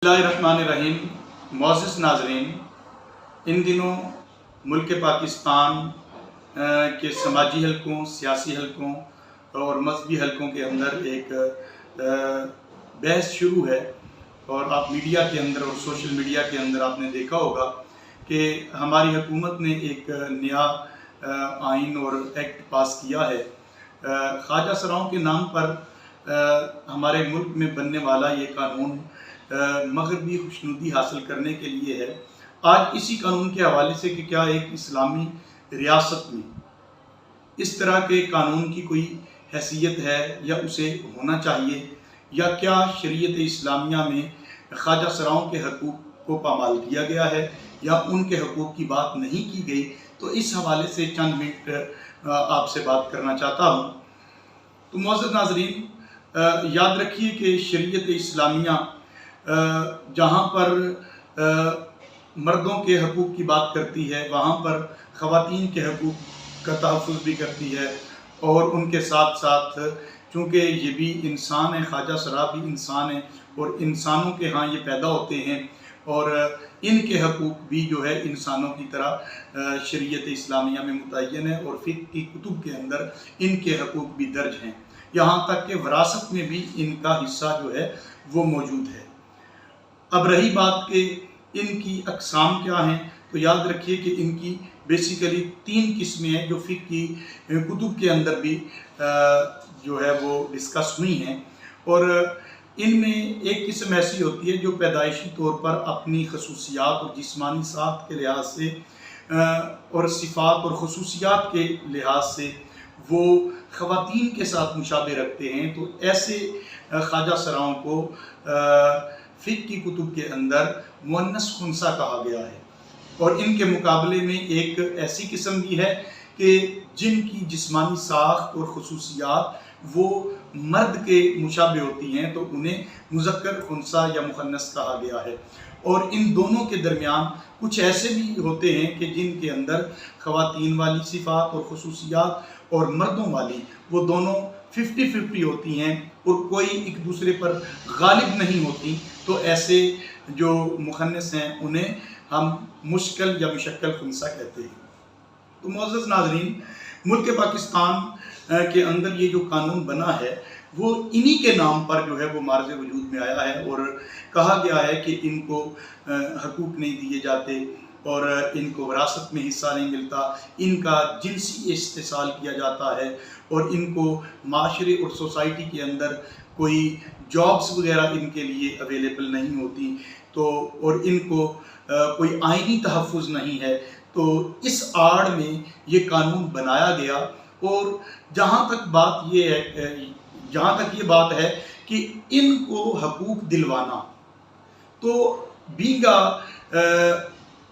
بسم اللہ الرحمن الرحیم۔ معزز ناظرین، ان دنوں ملک پاکستان کے سماجی حلقوں، سیاسی حلقوں اور مذہبی حلقوں کے اندر ایک بحث شروع ہے، اور آپ میڈیا کے اندر اور سوشل میڈیا کے اندر آپ نے دیکھا ہوگا کہ ہماری حکومت نے ایک نیا آئین اور ایکٹ پاس کیا ہے۔ خواجہ سراؤں کے نام پر ہمارے ملک میں بننے والا یہ قانون مغربی خوشنودی حاصل کرنے کے لیے ہے۔ آج اسی قانون کے حوالے سے کہ کیا ایک اسلامی ریاست میں اس طرح کے قانون کی کوئی حیثیت ہے یا اسے ہونا چاہیے، یا کیا شریعت اسلامیہ میں خواجہ سراؤں کے حقوق کو پامال کیا گیا ہے یا ان کے حقوق کی بات نہیں کی گئی، تو اس حوالے سے چند منٹ آپ سے بات کرنا چاہتا ہوں۔ تو معزز ناظرین، یاد رکھیے کہ شریعت اسلامیہ جہاں پر مردوں کے حقوق کی بات کرتی ہے، وہاں پر خواتین کے حقوق کا تحفظ بھی کرتی ہے، اور ان کے ساتھ ساتھ چونکہ یہ بھی انسان ہے، خواجہ سرا بھی انسان ہے، اور انسانوں کے ہاں یہ پیدا ہوتے ہیں، اور ان کے حقوق بھی جو ہے انسانوں کی طرح شریعت اسلامیہ میں متعین ہے، اور فقہ کی کتب کے اندر ان کے حقوق بھی درج ہیں، یہاں تک کہ وراثت میں بھی ان کا حصہ جو ہے وہ موجود ہے۔ اب رہی بات کہ ان کی اقسام کیا ہیں، تو یاد رکھیے کہ ان کی بیسیکلی 3 قسمیں ہیں جو فقہ کی کتب کے اندر بھی جو ہے وہ ڈسکس ہوئی ہیں، اور ان میں ایک قسم ایسی ہوتی ہے جو پیدائشی طور پر اپنی خصوصیات اور جسمانی ساخت کے لحاظ سے اور صفات اور خصوصیات کے لحاظ سے وہ خواتین کے ساتھ مشابہ رکھتے ہیں، تو ایسے خواجہ سراؤں کو فقہ کی کتب کے اندر مؤنث خنثی کہا گیا ہے۔ اور ان کے مقابلے میں ایک ایسی قسم بھی ہے کہ جن کی جسمانی ساخت اور خصوصیات وہ مرد کے مشابہ ہوتی ہیں، تو انہیں مذکر خنثی یا مؤنث کہا گیا ہے۔ اور ان دونوں کے درمیان کچھ ایسے بھی ہوتے ہیں کہ جن کے اندر خواتین والی صفات اور خصوصیات اور مردوں والی وہ دونوں 50-50 ہوتی ہیں، اور کوئی ایک دوسرے پر غالب نہیں ہوتی، تو ایسے جو مؤنث ہیں انہیں ہم مشکل یا مشکل خنثی کہتے ہیں۔ تو معزز ناظرین، ملک پاکستان کے اندر یہ جو قانون بنا ہے وہ انہی کے نام پر جو ہے وہ معرض وجود میں آیا ہے، اور کہا گیا ہے کہ ان کو حقوق نہیں دیے جاتے، اور ان کو وراثت میں حصہ نہیں ملتا، ان کا جنسی استحصال کیا جاتا ہے، اور ان کو معاشرے اور سوسائٹی کے اندر کوئی جابس وغیرہ ان کے لیے اویلیبل نہیں ہوتی، تو اور ان کو کوئی آئینی تحفظ نہیں ہے۔ تو اس آڑ میں یہ قانون بنایا گیا، اور جہاں تک یہ بات ہے کہ ان کو حقوق دلوانا، تو بینگا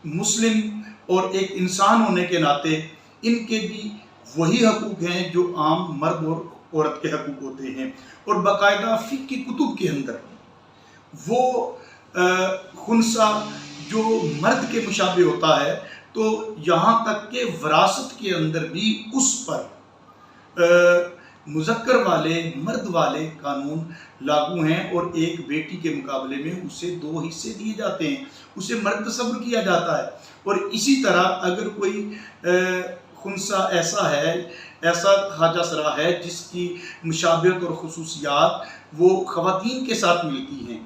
مسلم اور ایک انسان ہونے کے ناطے ان کے بھی وہی حقوق ہیں جو عام مرد اور عورت کے حقوق ہوتے ہیں، اور باقاعدہ فقہ کی کتب کے اندر وہ خنثی جو مرد کے مشابہ ہوتا ہے، تو یہاں تک کہ وراثت کے اندر بھی اس پر مذکر والے مرد والے قانون لاگو ہیں، اور ایک بیٹی کے مقابلے میں اسے 2 حصے دیے جاتے ہیں، اسے مرد تصور کیا جاتا ہے۔ اور اسی طرح اگر کوئی خنثی ایسا خواجہ سرا ہے جس کی مشابہت اور خصوصیات وہ خواتین کے ساتھ ملتی ہیں،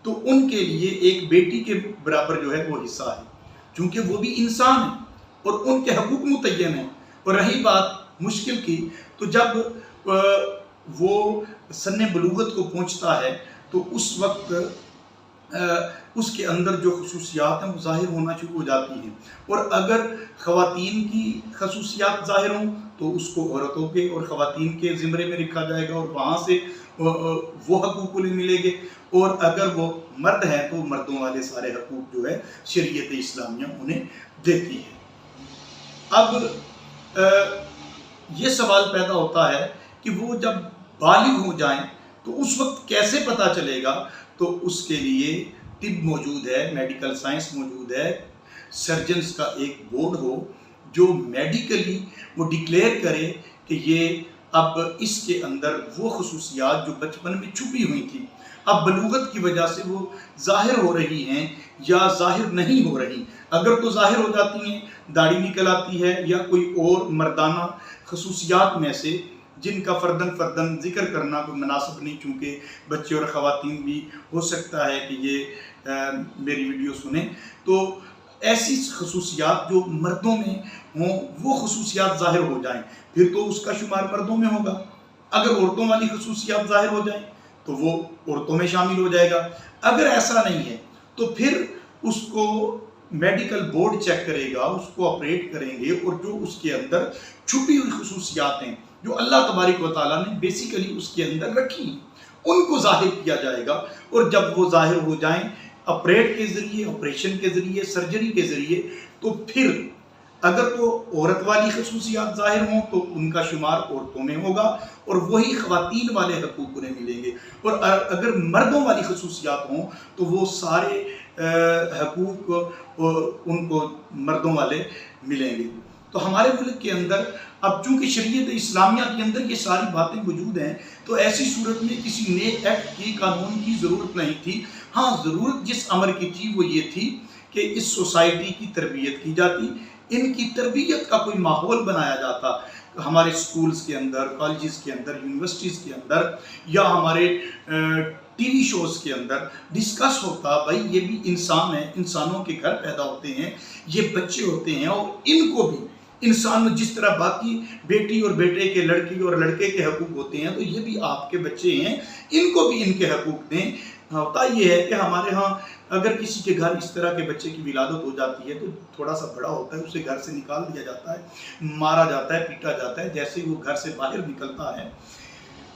تو ان کے لیے ایک بیٹی کے برابر جو ہے وہ حصہ ہے، چونکہ وہ بھی انسان ہیں اور ان کے حقوق متعین ہیں۔ اور رہی بات مشکل کی، تو جب وہ سن بلوغت کو پہنچتا ہے تو اس وقت اس کے اندر جو خصوصیات ہیں وہ ظاہر ہونا شروع ہو جاتی ہیں، اور اگر خواتین کی خصوصیات ظاہر ہوں تو اس کو عورتوں کے اور خواتین کے زمرے میں رکھا جائے گا، اور وہاں سے وہ حقوق انہیں ملیں گے، اور اگر وہ مرد ہیں تو مردوں والے سارے حقوق جو ہے شریعت اسلامیہ انہیں دیتی ہے۔ اب یہ سوال پیدا ہوتا ہے کہ وہ جب بالغ ہو جائیں تو اس وقت کیسے پتہ چلے گا؟ تو اس کے لیے طب موجود ہے، میڈیکل سائنس موجود ہے، سرجنز کا ایک بورڈ ہو جو میڈیکلی وہ ڈکلیئر کرے کہ یہ اب اس کے اندر وہ خصوصیات جو بچپن میں چھپی ہوئی تھی اب بلوغت کی وجہ سے وہ ظاہر ہو رہی ہیں یا ظاہر نہیں ہو رہی. اگر تو ظاہر ہو جاتی ہیں، داڑھی نکل آتی ہے یا کوئی اور مردانہ خصوصیات میں سے جن کا فردن ذکر کرنا کوئی مناسب نہیں، چونکہ بچے اور خواتین بھی ہو سکتا ہے کہ یہ میری ویڈیو سنیں، تو ایسی خصوصیات جو مردوں میں ہوں وہ خصوصیات ظاہر ہو جائیں پھر تو اس کا شمار مردوں میں ہوگا. اگر عورتوں والی خصوصیات ظاہر ہو جائیں تو وہ عورتوں میں شامل ہو جائے گا. اگر ایسا نہیں ہے تو پھر اس کو میڈیکل بورڈ چیک کرے گا، اس کو آپریٹ کریں گے، اور جو اس کے اندر چھپی ہوئی خصوصیات ہیں جو اللہ تبارک و تعالیٰ نے بیسیکلی اس کے اندر رکھی ہیں ان کو ظاہر کیا جائے گا. اور جب وہ ظاہر ہو جائیں آپریٹ کے ذریعے، آپریشن کے ذریعے، سرجری کے ذریعے، تو پھر اگر تو عورت والی خصوصیات ظاہر ہوں تو ان کا شمار عورتوں میں ہوگا اور وہی خواتین والے حقوق انہیں ملیں گے. اور اگر مردوں والی خصوصیات ہوں تو وہ سارے حقوق ان کو مردوں والے ملیں گے. تو ہمارے ملک کے اندر اب چونکہ شریعت اسلامیہ کے اندر یہ ساری باتیں موجود ہیں تو ایسی صورت میں کسی نئے ایکٹ کی، قانون کی ضرورت نہیں تھی. ہاں، ضرورت جس امر کی تھی وہ یہ تھی کہ اس سوسائٹی کی تربیت کی جاتی، ان کی تربیت کا کوئی ماحول بنایا جاتا. ہمارے سکولز کے اندر، کالجز کے اندر، یونیورسٹیز کے اندر یا ہمارے ٹی وی شوز کے اندر ڈسکس ہوتا، بھائی یہ بھی انسان ہیں، انسانوں کے گھر پیدا ہوتے ہیں، یہ بچے ہوتے ہیں اور ان کو بھی انسان جس طرح باقی بیٹی اور بیٹے کے، لڑکی اور لڑکے کے حقوق ہوتے ہیں تو یہ بھی آپ کے بچے ہیں، ان کو بھی ان کے حقوق دیں. ہوتا یہ ہے کہ ہمارے ہاں اگر کسی کے گھر اس طرح کے بچے کی ولادت ہو جاتی ہے تو تھوڑا سا بڑا ہوتا ہے، اسے گھر سے نکال دیا جاتا ہے، مارا جاتا ہے، پیٹا جاتا ہے جیسے وہ گھر سے باہر نکلتا ہے.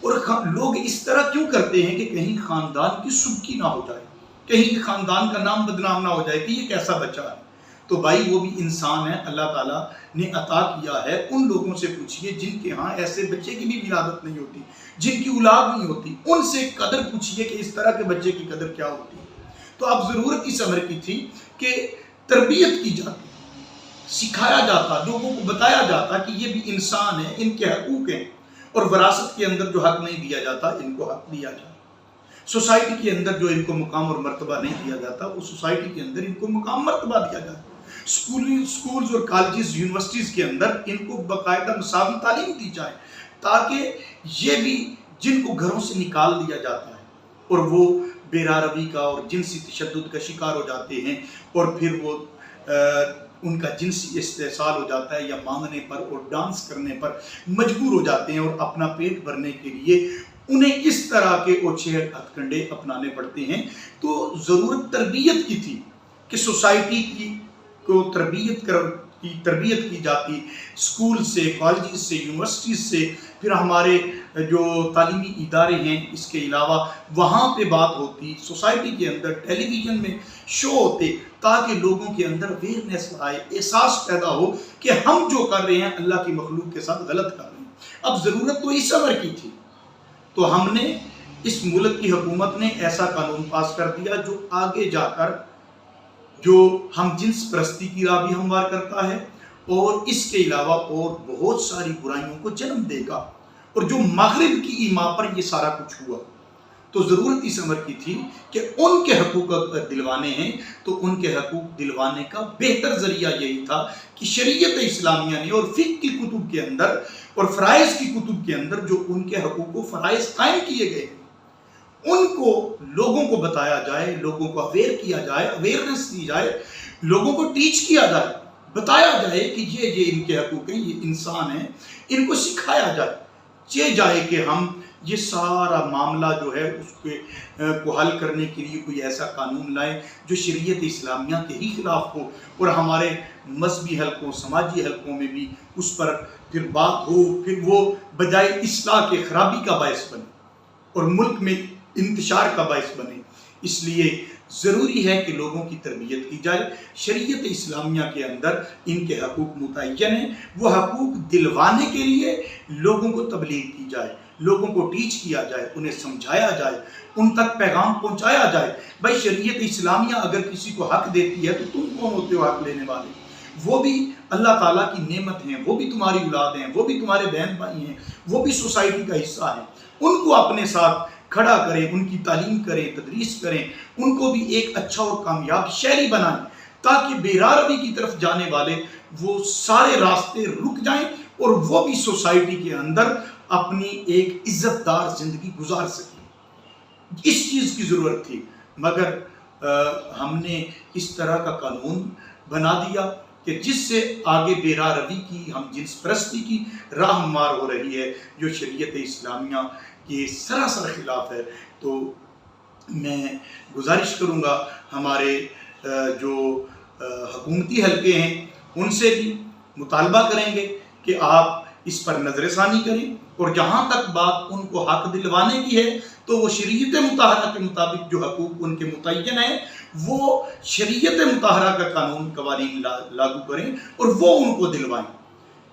اور لوگ اس طرح کیوں کرتے ہیں کہ کہیں خاندان کی سبکی نہ ہو جائے، کہیں خاندان کا نام بدنام نہ ہو جائے کہ یہ کیسا بچہ ہے. تو بھائی وہ بھی انسان ہے، اللہ تعالیٰ نے عطا کیا ہے. ان لوگوں سے پوچھئے جن کے ہاں ایسے بچے کی بھی ولادت نہیں ہوتی، جن کی اولاد نہیں ہوتی، ان سے قدر پوچھئے کہ اس طرح کے بچے کی قدر کیا ہوتی ہے. تو اب ضرورت اس امر کی تھی کہ تربیت کی جاتی، سکھایا جاتا، لوگوں کو بتایا جاتا کہ یہ بھی انسان ہے، ان کے حقوق ہیں، اور وراثت کے اندر جو حق نہیں دیا جاتا ان کو حق دیا جائے. سوسائٹی کے اندر جو ان کو مقام اور مرتبہ نہیں دیا جاتا وہ سوسائٹی کے اندر ان کو مقام مرتبہ دیا جاتا. سکولز اور کالجز، یونیورسٹیز کے اندر ان کو باقاعدہ مساوی تعلیم دی جائے تاکہ یہ بھی جن کو گھروں سے نکال دیا جاتا ہے اور وہ بے راروی کا اور جنسی تشدد کا شکار ہو جاتے ہیں اور پھر وہ ان کا جنسی استحصال ہو جاتا ہے یا مانگنے پر اور ڈانس کرنے پر مجبور ہو جاتے ہیں اور اپنا پیٹ بھرنے کے لیے انہیں اس طرح کے اوچھے ہتھ کنڈے اپنانے پڑتے ہیں. تو ضرورت تربیت کی تھی کہ سوسائٹی کو تربیت کی جاتی، سکول سے، کالجز سے، یونیورسٹیز سے، پھر ہمارے جو تعلیمی ادارے ہیں اس کے علاوہ وہاں پہ بات ہوتی، سوسائٹی کے اندر ٹیلی ویژن میں شو ہوتے تاکہ لوگوں کے اندر اویئرنیس آئے، احساس پیدا ہو کہ ہم جو کر رہے ہیں اللہ کی مخلوق کے ساتھ غلط کر رہے ہیں. اب ضرورت تو اس امر کی تھی تو ہم نے اس ملک کی حکومت نے ایسا قانون پاس کر دیا جو آگے جا کر جو ہم جنس پرستی کی راہ بھی ہموار کرتا ہے اور اس کے علاوہ اور بہت ساری برائیوں کو جنم دے گا، اور جو مغرب کی ایما پر یہ سارا کچھ ہوا. تو ضرورت اس امر کی تھی کہ ان کے حقوق دلوانے ہیں تو ان کے حقوق دلوانے کا بہتر ذریعہ یہی تھا کہ شریعت اسلامیہ نے اور فقہ کی کتب کے اندر اور فرائض کی کتب کے اندر جو ان کے حقوق و فرائض قائم کیے گئے ان کو لوگوں کو بتایا جائے، لوگوں کو اویئر کیا جائے، اویئرنیس دی جائے، لوگوں کو ٹیچ کیا جائے، بتایا جائے کہ یہ ان کے حقوق ہیں، یہ انسان ہیں، ان کو سکھایا جائے. یہ جائے کہ ہم یہ سارا معاملہ جو ہے اس کو حل کرنے کے لیے کوئی ایسا قانون لائیں جو شریعت اسلامیہ کے ہی خلاف ہو اور ہمارے مذہبی حلقوں، سماجی حلقوں میں بھی اس پر پھر بات ہو، پھر وہ بجائے اصلاح کے خرابی کا باعث بنے اور ملک میں انتشار کا باعث بنے. اس لیے ضروری ہے کہ لوگوں کی تربیت کی جائے. شریعت اسلامیہ کے اندر ان کے حقوق متعین ہیں، وہ حقوق دلوانے کے لیے لوگوں کو تبلیغ کی جائے، لوگوں کو ٹیچ کیا جائے، انہیں سمجھایا جائے، ان تک پیغام پہنچایا جائے. بھائی شریعت اسلامیہ اگر کسی کو حق دیتی ہے تو تم کون ہوتے ہو حق لینے والے؟ وہ بھی اللہ تعالیٰ کی نعمت ہیں، وہ بھی تمہاری اولاد ہیں، وہ بھی تمہارے بہن بھائی ہیں، وہ بھی سوسائٹی کا حصہ ہیں. ان کو اپنے ساتھ کھڑا کریں، ان کی تعلیم کریں، تدریس کریں، ان کو بھی ایک اچھا اور کامیاب شہری بنائیں، تاکہ بیراہ روی کی طرف جانے والے وہ سارے راستے رک جائیں اور وہ بھی سوسائٹی کے اندر اپنی ایک عزت دار زندگی گزار سکیں۔ اس چیز کی ضرورت تھی، مگر ہم نے اس طرح کا قانون بنا دیا کہ جس سے آگے بیراہ روی کی، ہم جنس پرستی کی راہ ہموار ہو رہی ہے، جو شریعت اسلامیہ کے سراسر خلاف ہے۔ تو میں گزارش کروں گا ہمارے جو حکومتی حلقے ہیں ان سے بھی مطالبہ کریں گے کہ آپ اس پر نظر ثانی کریں، اور جہاں تک بات ان کو حق دلوانے کی ہے تو وہ شریعت مطہرہ کے مطابق جو حقوق ان کے متعین ہیں وہ شریعت مطہرہ کا قانون قوانین لاگو کریں اور وہ ان کو دلوائیں،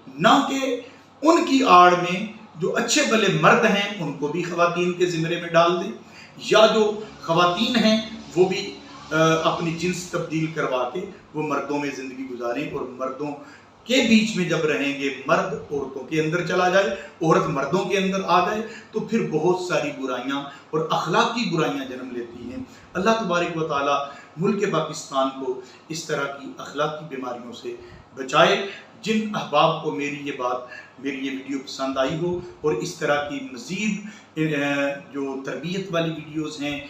نہ کہ ان کی آڑ میں جو اچھے بھلے مرد ہیں ان کو بھی خواتین کے زمرے میں ڈال دیں، یا جو خواتین ہیں وہ بھی اپنی جنس تبدیل کروا کے وہ مردوں میں زندگی گزاریں، اور مردوں کے بیچ میں جب رہیں گے مرد عورتوں کے اندر چلا جائے، عورت مردوں کے اندر آ جائے، تو پھر بہت ساری برائیاں اور اخلاقی برائیاں جنم لیتی ہیں۔ اللہ تبارک و تعالی ملک پاکستان کو اس طرح کی اخلاقی بیماریوں سے بچائے۔ جن احباب کو میری یہ ویڈیو پسند آئی ہو اور اس طرح کی مزید جو تربیت والی ویڈیوز ہیں